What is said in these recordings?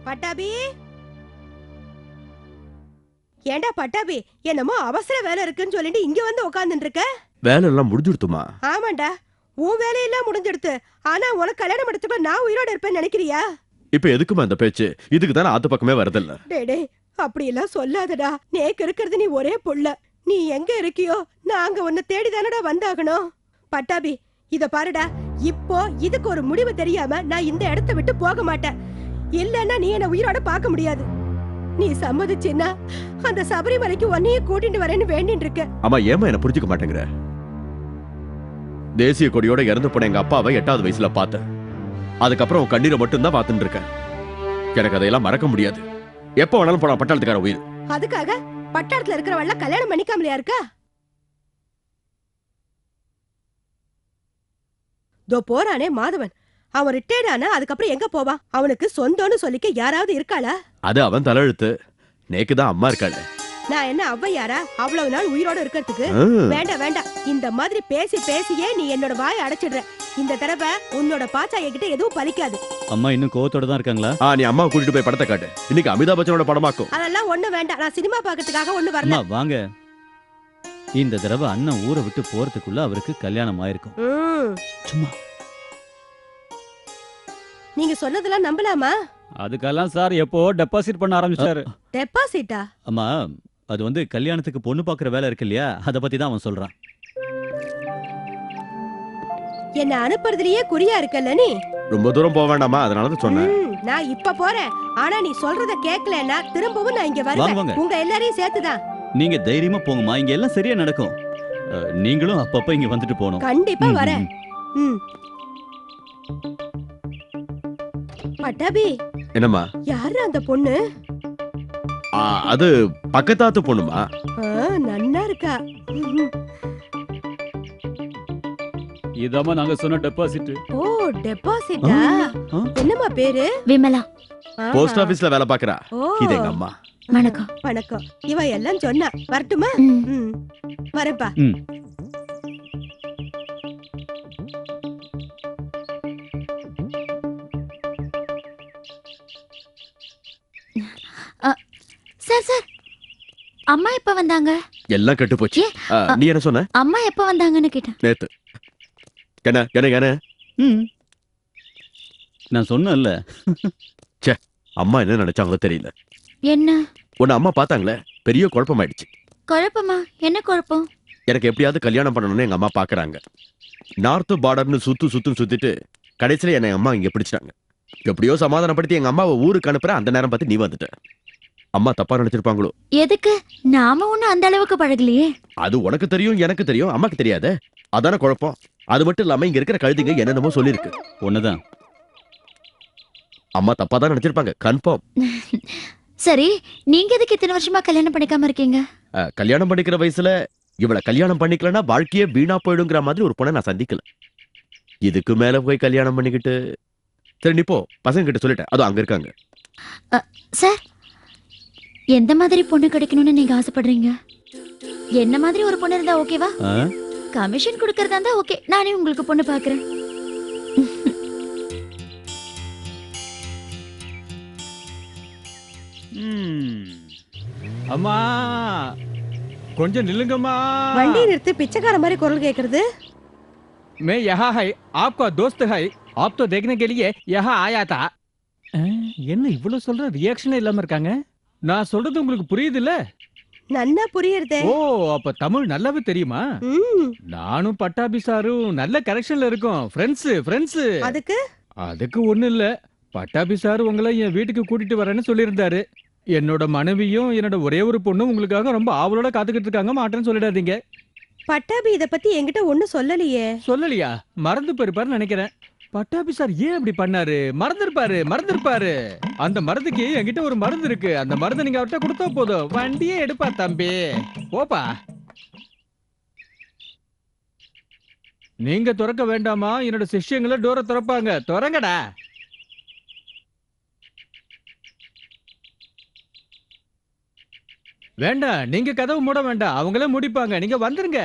பட்டாபி, ஏண்டா பட்டாபி, என்னமோ அவசர வேலை இருக்குன்னு சொல்லிட்டு இங்க வந்து உட்கார்ந்துட்டு இருக்க? வேலை எல்லாம் முடிஞ்சுடுத்துமா? ஆமாண்டா, உன் வேலையெல்லாம் முடிஞ்சிடுத்து. ஆனா உனக்கு கல்யாணம் முடிச்சப்ப நான் உயிரோட இருப்பேன்னு நினைக்கிறியா? இப்ப எதுக்குமா அந்த பேச்சு? இதுக்கு தானே ஆத்து பக்கமே வரதில்ல. டேடே, அப்படி எல்லாம் சொல்லாதடா. நேக்கு இருக்கிறது நீ ஒரே புள்ள. நீ எங்க இருக்கியோ நாங்க உன்னை தேடி தானடா வந்தாகணும். பட்டாபி, இத பாருடா, இப்போ இதுக்கு ஒரு முடிவு தெரியாம நான் இந்த இடத்தை விட்டு போக மாட்டேன். இல்லன்னா நீ என்ன உயிரோட பார்க்க முடியாது. நீ சம்மதிச்சின்னா அந்த சபரிமலைக்கு உன்னையே கூட்டிட்டு வரேன்னு வேண்டிட்டு இருக்க. அம்மா, ஏமா என்ன புரிஞ்சுக்க மாட்டேங்கிற? தேசிய கொடியோட இறந்து போன எங்க அப்பாவை 8வது வயசுல பார்த்தேன். அதுக்கப்புறம் உன் கண்ணீரை மட்டும்தான் பார்த்துட்டு இருக்கேன். எனக்கு அதையெல்லாம் மறக்க முடியாது. எப்ப வேணாலும் போனா பட்டாளத்துக்கார உயிர். அதுக்காக பட்டாளத்துல இருக்கிறவள்ள கல்யாணம் பண்ணிக்காமலையா இருக்கா? தோ போறானே மாதவன், அவன் ரிட்டையர்ட் ஆனா அதுக்கப்புறம் எங்க போவான்? அவனுக்கு சொந்தம்னு சொல்லிக்க யாராவது இருக்காளா? அது அவன் தலையெழுத்து. நேக்குதான் அம்மா இருக்காள். நான் என்ன அவ்வையாரா அவ்வளவு நாள் உயிரோட இருக்கிறதுக்கு? வேண்டாம் வேண்டாம், இந்த மாதிரி பேசி பேசியே நீ என்னோட வாயை அடைச்சிடுற. இந்த தடவை உன்னோட பாச்சா என்கிட்ட எதுவும் பலிக்காது. அம்மா இன்னும் கோவத்தோட தான் இருக்காங்களா? நீ அம்மா கூட்டிட்டு போய் படத்தை காட்டு. இன்னைக்கு அமிதாப் பச்சனோட படமாக்கும். அதெல்லாம் ஒண்ணு வேண்டாம், நான் சினிமா பாக்கிறதுக்காக ஒண்ணு வரல. வாங்க, இந்த தடவை அண்ணன் ஊரை விட்டு போறதுக்குள்ள அவருக்கு கல்யாணம் ஆயிருக்கும். சும்மா நீங்க சொன்னதெல்லாம் நம்பலாமா? அதுக்கெல்லாம் சார் எப்போ டெபாசிட் பண்ண ஆரம்பிச்சாரு. டெபாசிட்டா? அம்மா, அது வந்து கல்யாணத்துக்கு பொண்ணு பாக்குற வேலை இருக்கு இல்லையா, அத பத்தி தான் அவன் சொல்றான். என்ன அனுப்புறதுலயே குறியா இருக்கல்ல நீ? ரொம்ப தூரம் போக வேண்டாமா, அதனாலதான் சொன்னேன். நான் இப்ப போறேன். ஆனா நீ சொல்றத கேட்கலன்னா திரும்பவும் நான் இங்க வருவேன். உங்க எல்லாரையும் சேர்த்துதான். நீங்க தைரியமா போங்கம்மா, இங்க எல்லாம் சரியா நடக்கும். நீங்களும் அப்பப்ப இங்க வந்துட்டு போகணும். கண்டிப்பா வரேன். பட்டாபி, என்னம்மா? யாரு அந்த பொண்ணு? அது பக்கத்தாத்து பொண்ணுமா. நன்னா இருக்கா. இதாமா நாங்க சொன்ன டெபாசிட். ஓ, டெபாசிட்டா? என்னம்மா பேரு? விமலா. போஸ்ட் ஆபீஸ்ல வேலை பாக்குறா. இது எங்க அம்மா. வணக்கம். வணக்கம். இவ எல்லாம் சொன்னா. வரட்டுமா? வரப்பா. சார் சார், அம்மா எப்ப வந்தாங்க? எல்லாம் கெட்டு போச்சு. நீ என்ன சொன்ன? அம்மா எப்ப வந்தாங்கன்னு கேட்டேன். நேத்து. என்ன என்ன என்ன? நான் சொன்னேன்ல. ச்சே, அம்மா என்ன நினைச்சாங்களோ தெரியல. என்ன? உன்னை அம்மா பார்த்தாங்களே, பெரிய குழப்பமாயிடுச்சு. குழப்பமா? என்ன குழப்பம்? எனக்கு எப்படியாவது கல்யாணம் பண்ணணும்னு எங்க அம்மா பாக்குறாங்க. நார்த் பார்டர்னு சுத்திட்டு கடைசியில என்னை அம்மா இங்க பிடிச்சிட்டாங்க. எப்படியோ சமாதானப்படுத்தி எங்க அம்மாவை ஊருக்கு அனுப்புறேன். அந்த நேரம் பார்த்து நீ வந்துட்ட. அம்மா தப்பா நினைச்சிருப்பாங்களோ? எதுக்கு? நாம ஒண்ணும் அந்த அளவுக்கு பழகலையே. அது உனக்கு தெரியும், எனக்கு தெரியும், அம்மாக்கு தெரியாதே. அதான குழப்பம். அது மட்டும் இல்லாம இங்க இருக்கிற கழுதிங்க என்னென்னமோ சொல்லிருக்கு. ஒண்ணுதான். அம்மா தப்பா தான் நினைச்சிருப்பாங்க, கன்ஃபார்ம். சரி, நீங்க எதுக்கு இத்தனை வருஷமா கல்யாணம் பண்ணிக்காம இருக்கீங்க? கல்யாணம் பண்ணிக்கிற வயசுல இவளை கல்யாணம் பண்ணிக்கலன்னா வாழ்க்கையே வீணா போயிடுங்கிற மாதிரி ஒரு பொண்ணை நான் சந்திக்கல. இதுக்கு மேல போய் கல்யாணம் பண்ணிக்கிட்டு சரி நீ போ, பசங்க கிட்ட சொல்லிட்டேன், அதுவும் அங்க இருக்காங்க. சார், எந்த மாதிரி பொண்ணு கிடைக்கணும்னு நீங்க ஆசைப்படுறீங்க? என்ன மாதிரி ஒரு பொண்ணு இருந்தா ஓகேவா? கமிஷன் கொடுக்கறதா இருந்தா ஓகே, நானே உங்களுக்கு பொண்ணு பாக்குறேன். அம்மா கொஞ்சம் நில்லுங்கம்மா. வண்டி நிறுத்தி பிச்சைக்கார மாதிரி குரல் கேக்குறது. मैं यहाँ है, आपका दोस्त है, आप तो देखने के लिए यहाँ आया था. என்ன இவ்வளவு சொல்ற ரியாக்ஷனே இல்லாம இருக்காங்க? நான் சொல்றது உங்களுக்கு புரியுது இல்ல? நன்னா புரியுதே. ஓ, அப்ப தமிழ் நல்லாவே தெரியுமா? நானும் பட்டாபி சாரும் நல்ல கரெக்ஷன்ல இருக்கோம். ஃப்ரெண்ட்ஸ். அதுக்கு ஒண்ணு இல்ல. பட்டாபி சார் உங்களை என் வீட்டுக்கு கூட்டிட்டு வரேன்னு சொல்லியிருந்தாரு. என்னோட மனைவியும் என்னோட ஒரே ஒரு பொண்ணும் உங்களுக்காக ரொம்ப ஆவலோட காத்துக்கிட்டு இருக்காங்க. மாட்டேன்னு சொல்லிடாதீங்க. பட்டாபி இத பத்தி என்கிட்ட ஒண்ணும் சொல்லலையே. சொல்லலையா? மறந்து போயிருப்பாருன்னு நினைக்கிறேன். பட்டாபி சார் ஏன் அப்படி பண்ணாரு? மறந்துருப்பாரு. அந்த மருந்துக்கு என்கிட்ட ஒரு மருந்து இருக்கு. அந்த மருந்து நீங்க அவர்கிட்ட கொடுத்தா போதும், வண்டியே எடுப்பா தம்பி. போப்பா. நீங்க திறக்க வேண்டாமா? என்னோட சிஷ்யங்களை டோரை திறப்பாங்க. திறங்கடா. வேண்டாம், நீங்க கதவு மூட வேண்டாம், அவங்களே முடிப்பாங்க. நீங்க வந்துருங்க.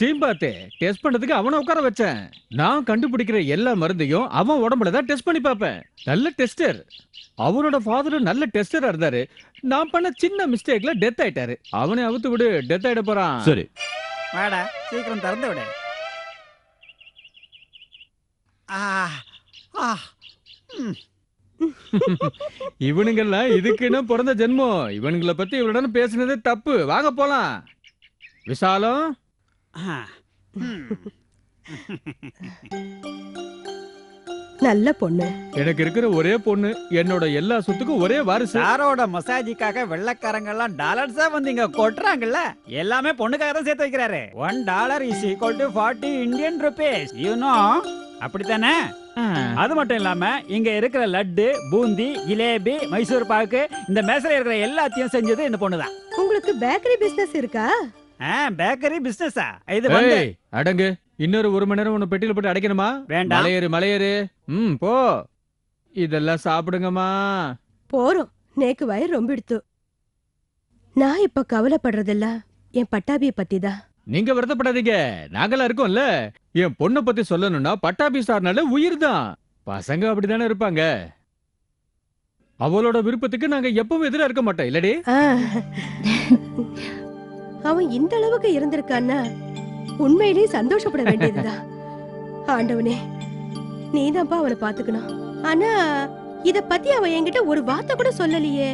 டெஸ்டையும் பார்த்தேன். டெஸ்ட் பண்றதுக்கு அவனை உட்கார வச்சேன். நான் கண்டுபிடிக்கிற எல்லா மருந்தையும் அவன் உடம்புல தான் டெஸ்ட் பண்ணி பார்ப்பேன். நல்ல டெஸ்டர். அவனோட ஃபாதரும் நல்ல டெஸ்டரா இருந்தாரு. நான் பண்ண சின்ன மிஸ்டேக்ல டெத் ஆயிட்டாரு. அவனை அவுத்து விடு, டெத் ஆயிட போறான். சரி வாடா, சீக்கிரம் திறந்து விடு. இவனுங்கெல்லாம் இதுக்குன்னு பிறந்த ஜென்மம். இவனுங்களை பத்தி இவனுடன் பேசுனதே தப்பு. வாங்க போலாம். விசாலம், நல்ல பொண்ணு. எனக்கு இருக்கிற ஒரே பொண்ணு. என்னோட எல்லா சொத்துக்கும் ஒரே வாரிசு. சாரோட மசாஜிக்காக வெள்ளக்காரங்க எல்லாம் டாலர்ஸா வந்து இங்க கொட்டுறாங்கல்ல, எல்லாமே பொண்ணுக்காக தான் சேர்த்து வைக்கிறாரு. $1 is equal to 40 Indian rupees. You know? அப்படித்தானே? அது மட்டும் இல்லாம இங்க இருக்கிற லட்டு, பூந்தி, ஜிலேபி, மைசூர் பாக்கு, இந்த மேசையில இருக்கிற எல்லாத்தையும் செஞ்சது இந்த பொண்ணுதான். உங்களுக்கு பேக்கரி பிசினஸ் இருக்கா? பேக்கரி பிசினஸா? இது வந்து ஏய், அடங்கு. இன்னொரு 1 மணி நேரம் உன்னை பெட்டியில போட்டு அடைக்கணுமா? வேண்டாம். மலையேறு மலையேறு. போ. இதெல்லாம் சாப்பிடுங்கம்மா. போறோம். நேக்கு வயிறு ரொம்ப எடுத்து. நான் இப்ப கவலைப்படுறதில்ல என் பட்டாபியை பத்தி தான். நீங்க வருத்தப்படாதீங்க, நாங்கெல்லாம் இருக்கோம்ல. என் பொண்ணை பத்தி சொல்லணும்னா பட்டாபி சார்னால உயிர் தான். பசங்க அப்படிதானே இருப்பாங்க. அவளோட விருப்பத்துக்கு நாங்க எப்பவும் எதிரா இருக்க மாட்டோம் இல்லடி? அவன் இந்த அளவுக்கு இருந்திருக்கான்னா உண்மையிலேயே சந்தோஷப்பட வேண்டியதுதான். ஆண்டவனே, நீதான்ப்பா அவனை பாத்துக்கணும். ஆனா இத பத்தி அவன் என்கிட்ட ஒரு வார்த்தை கூட சொல்லலையே.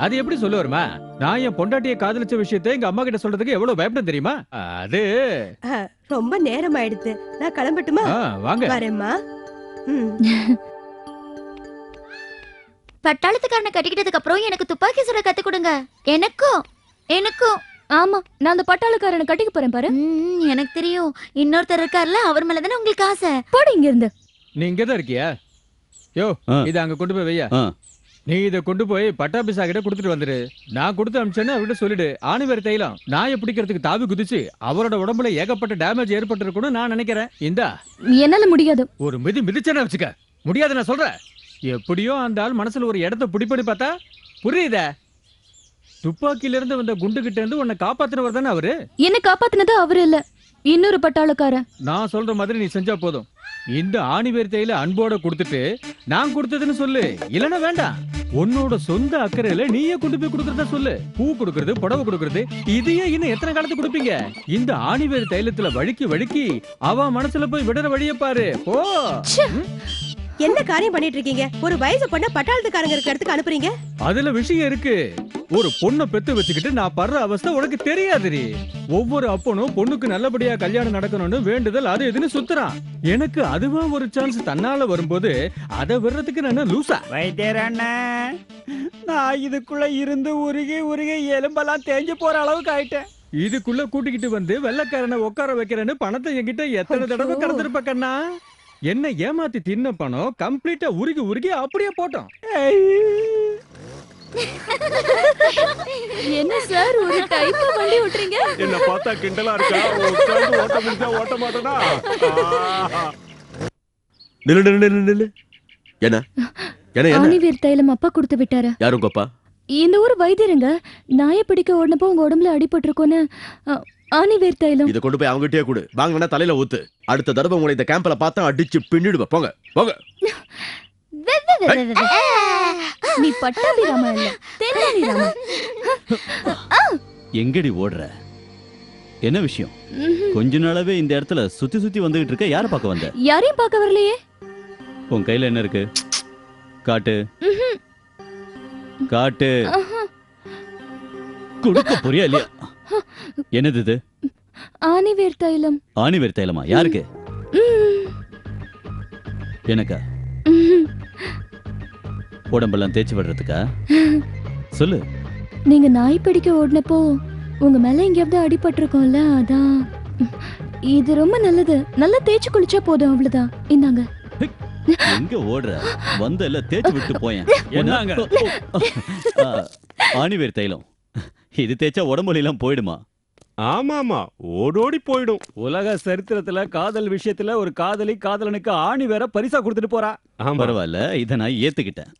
அது எப்படி சொல்லுவாருமா? நான் என் பொண்டாட்டியை காதலிச்ச விஷயத்தை எங்க அம்மா கிட்ட சொல்றதுக்கு எவ்வளவு பயப்படும் தெரியுமா? அது ரொம்ப நேரம் ஆயிடுத்து. நான் கிளம்பட்டுமா? வாங்க. வரேம்மா. பட்டாளத்துக்காரனை கட்டிக்கிட்டதுக்கு அப்புறம் எனக்கு துப்பாக்கி சுட கத்து கொடுங்க. எனக்கும் எனக்கும். ஆமா, நான் அந்த பட்டாளக்காரனை கட்டிக்க போறேன் பாரு. எனக்கு தெரியும். இன்னொருத்தர் இருக்கார்ல, அவர் மேலதானே உங்களுக்கு ஆசை. போடி இங்க இருந்து. நீ இங்கதான் இருக்கியா? யோ, இத அங்க கொண்டு போய் வையா. நீ இத கொண்டு போய் பட்டாபிசா கிட்ட கொடுத்துட்டு வந்துரு. நான் கொடுத்து அனுப்பிச்சேன்னு அவர்கிட்ட சொல்லிடு. ஆணிவேர் தைலம் நாயை பிடிக்கிறதுக்கு தாவி குதிச்சு அவரோட உடம்புல ஏகப்பட்ட டேமேஜ் ஏற்பட்டு இருக்கும்னு நான் நினைக்கிறேன். இந்தா. என்னால முடியாது. ஒரு மிதிச்சேன்னு வச்சுக்க. முடியாது நான் சொல்றேன். எப்படியோ அந்த ஆள் மனசுல ஒரு இடத்த பிடிப்படி பார்த்தா புரியுத. துப்பாக்கில இருந்து வந்த குண்டு கிட்ட இருந்து உன்னை காப்பாத்தினவர் தானே அவரு. என்ன காப்பாத்தினது அவரு இல்ல, இன்னொரு பட்டாளக்காரன். நான் சொல்ற மாதிரி நீ செஞ்சா போதும். இந்த ஆணிவேர் தையில அன்போட கொடுத்துட்டு நான் கொடுத்ததுன்னு சொல்லு. இல்லன்னா வேண்டாம். உன்னோட சொந்த அக்கறையில நீயே கொண்டு போய் கொடுக்கறத சொல்லு. பூ கொடுக்கறது, புடவை கொடுக்கறது, இதையே இன்னும் எத்தனை காலத்துக்கு கொடுப்பீங்க? இந்த ஆணிவேர் தைலத்துல வழுக்கி வழுக்கி அவ மனசுல போய் விடுற வழிய பாரு. ஓ, என்ன காரியம் பண்ணிட்டு இருக்கீங்க? ஒரு வயசு பொண்ண பட்டாளத்துக்காரங்க இருக்க இடத்துக்கு அனுப்புறீங்க. அதுல விஷயம் இருக்கு. ஒரு பொண்ணை பெத்து வச்சுக்கிட்டு நான் படுற அவஸ்தை உனக்கு தெரியாதுரி. ஒவ்வொரு அப்பனும் பொண்ணுக்கு நல்லபடியா கல்யாணம் நடக்கணும்னு வேண்டுதல் அது எதுன்னு சுத்துறான். எனக்கு அதுவா ஒரு சான்ஸ் தன்னால வரும்போது அதை விடுறதுக்கு நான் லூசா? வைத்தியர் அண்ணன், நான் இதுக்குள்ள இருந்து உருகி உருகி எலும்பெல்லாம் தேஞ்சு போற அளவுக்கு ஆயிட்டேன். இதுக்குள்ள கூட்டிக்கிட்டு வந்து வெள்ளக்காரனை உட்கார வைக்கிறேன்னு பணத்தை என்கிட்ட எத்தனை தடவை கடந்திருப்ப கண்ணா? என்ன ஏமாத்தி தின்ன பணம் கம்ப்ளீட்டா உருகி உருகி அப்படியே போட்டோம். என்ன சார் ஒரு டைப்பா வண்டி ஓட்டுறீங்க? என்ன பார்த்தா கிண்டலா இருக்கா? ஓட்ட முடிஞ்சா ஓட்ட மாட்டேனா? நில்லு. என்ன என்ன என்ன? ஆணிவேர் தைலம் அப்பா கொடுத்து விட்டாரு. யாரு உங்க அப்பா? இந்த ஊர் வைத்தியருங்க. நாயை பிடிக்க ஓடுனப்போ உங்க உடம்புல அடிபட்டிருக்கோன்னு ஆணிவேர் தைலம். இத கொண்டு போய் அவங்ககிட்டயே கொடு. வாங்கினா தலையில ஊத்து. அடுத்த தடவை உங்களை இந்த கேம்ப்ல பார்த்தா அடிச்சு பின்னிடுவ. போங்க போங்க. நீ பட்டாபி ராமா இல்ல, தென்னாலி ராமா. எங்கடி ஓடுற? என்ன விஷயம்? கொஞ்ச நாளாவே இந்த இடத்துல சுத்தி சுத்தி வந்துகிட்டு இருக்க. யார பார்க்க வந்த? யாரையும் பார்க்க வரலையே. உன் கையில என்ன இருக்கு? காட்டு காட்டு. கொடுக்க புரியா இல்லையா? என்னது இது? ஆணிவேர் தைலம். ஆணிவேர் தைலமா? யாருக்கு? எனக்கா? உடம்பெல்லாம் தேய்ச்சி விடுறதுக்கா? சொல்லு. நீங்க நாய் பிடிக்க ஓடுனப்போ உங்க மேல எங்கேயாவது அடிபட்டிருக்கோம்ல, அதான். இது ரொம்ப நல்லது. நல்லா தேய்ச்சி குளிச்சா போதும், அவ்வளவுதான். இந்தாங்க. எங்க ஓடுற? வந்த எல்லாம் தேய்ச்சி விட்டு போயேன். என்னங்க? ஆணிவேர் தைலம் இது தேய்ச்சா உடம்புல எல்லாம் போயிடுமா? ஆமாமா, ஓடோடி போயிடும். உலக சரித்திரத்துல காதல் விஷயத்துல ஒரு காதலி காதலனுக்கு ஆணி வேற பரிசா கொடுத்துட்டு போறா. பரவாயில்ல, இத நான் ஏத்துக்கிட்டேன்.